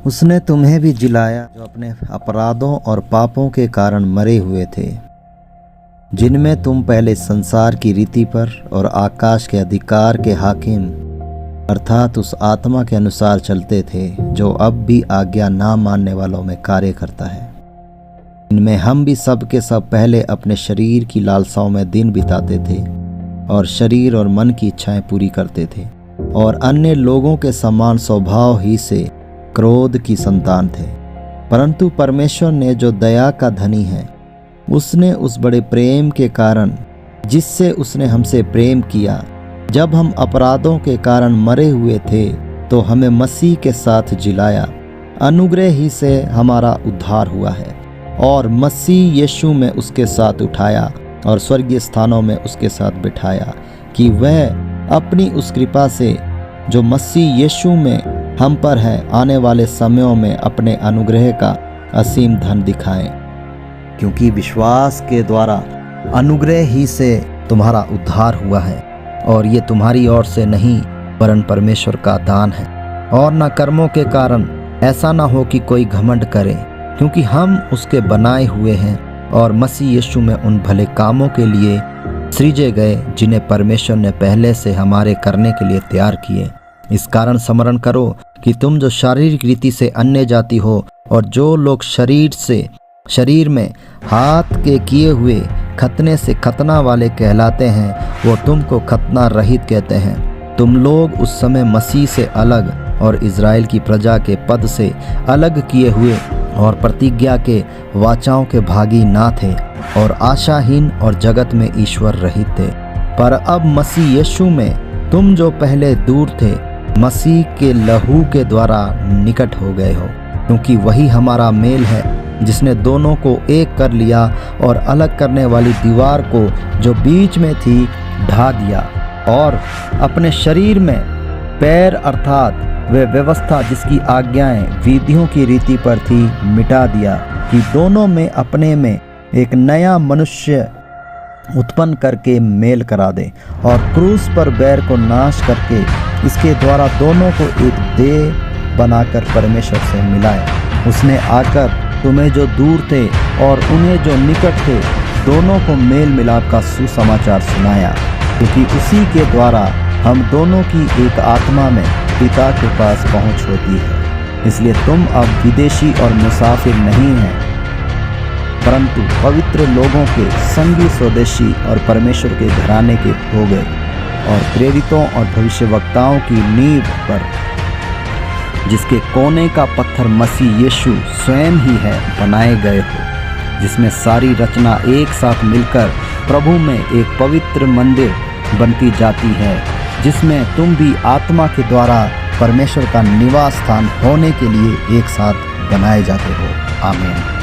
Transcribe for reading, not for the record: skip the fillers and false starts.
उसने तुम्हें भी जिलाया जो अपने अपराधों और पापों के कारण मरे हुए थे, जिनमें तुम पहले संसार की रीति पर और आकाश के अधिकार के हाकिम अर्थात उस आत्मा के अनुसार चलते थे जो अब भी आज्ञा ना मानने वालों में कार्य करता है। इनमें हम भी सब के सब पहले अपने शरीर की लालसाओं में दिन बिताते थे और शरीर और मन की इच्छाएं पूरी करते थे और अन्य लोगों के समान स्वभाव ही से क्रोध की संतान थे। परंतु परमेश्वर ने जो दया का धनी है, उसने उस बड़े प्रेम के कारण जिससे उसने हमसे प्रेम किया, जब हम अपराधों के कारण मरे हुए थे तो हमें मसीह के साथ जिलाया। अनुग्रह ही से हमारा उद्धार हुआ है और मसीह यीशु में उसके साथ उठाया और स्वर्गीय स्थानों में उसके साथ बिठाया, कि वह अपनी उस कृपा से जो मसीह यीशु में हम पर है आने वाले समयों में अपने अनुग्रह का असीम धन दिखाए। क्योंकि विश्वास के द्वारा अनुग्रह ही से तुम्हारा उद्धार हुआ है, और ये तुम्हारी ओर से नहीं वरन परमेश्वर का दान है, और न कर्मों के कारण, ऐसा न हो कि कोई घमंड करे। क्योंकि हम उसके बनाए हुए हैं और मसीह यीशु में उन भले कामों के लिए सृजे गए जिन्हें परमेश्वर ने पहले से हमारे करने के लिए तैयार किए। इस कारण स्मरण करो कि तुम जो शारीरिक रीति से अन्य जाति हो और जो लोग शरीर में हाथ के किए हुए खतने से खतना वाले कहलाते हैं, वो तुमको खतना रहित कहते हैं। तुम लोग उस समय मसीह से अलग और इज़राइल की प्रजा के पद से अलग किए हुए और प्रतिज्ञा के वाचाओं के भागी ना थे और आशाहीन और जगत में ईश्वर रहित थे। पर अब मसीह यीशु में तुम जो पहले दूर थे, मसीह के लहू के द्वारा निकट हो गए हो, क्योंकि वही हमारा मेल है जिसने दोनों को एक कर लिया और अलग करने वाली दीवार को जो बीच में थी ढा दिया, और अपने शरीर में पैर अर्थात वे व्यवस्था जिसकी आज्ञाएं विधियों की रीति पर थी मिटा दिया, कि दोनों में अपने में एक नया मनुष्य उत्पन्न करके मेल करा दे, और क्रूस पर बैर को नाश करके इसके द्वारा दोनों को एक देह बनाकर परमेश्वर से मिलाया। उसने आकर तुम्हें जो दूर थे और उन्हें जो निकट थे, दोनों को मेल मिलाप का सुसमाचार सुनाया, क्योंकि उसी के द्वारा हम दोनों की एक आत्मा में पिता के पास पहुंच होती है। इसलिए तुम अब विदेशी और मुसाफिर नहीं हैं, परंतु पवित्र लोगों के संगी स्वदेशी और परमेश्वर के घराने के हो गए, और प्रेरितों और भविष्यवक्ताओं की नींव पर, जिसके कोने का पत्थर मसीह यीशु स्वयं ही है, बनाए गए हो, जिसमें सारी रचना एक साथ मिलकर प्रभु में एक पवित्र मंदिर बनती जाती है, जिसमें तुम भी आत्मा के द्वारा परमेश्वर का निवास स्थान होने के लिए एक साथ बनाए जाते हो। आमीन।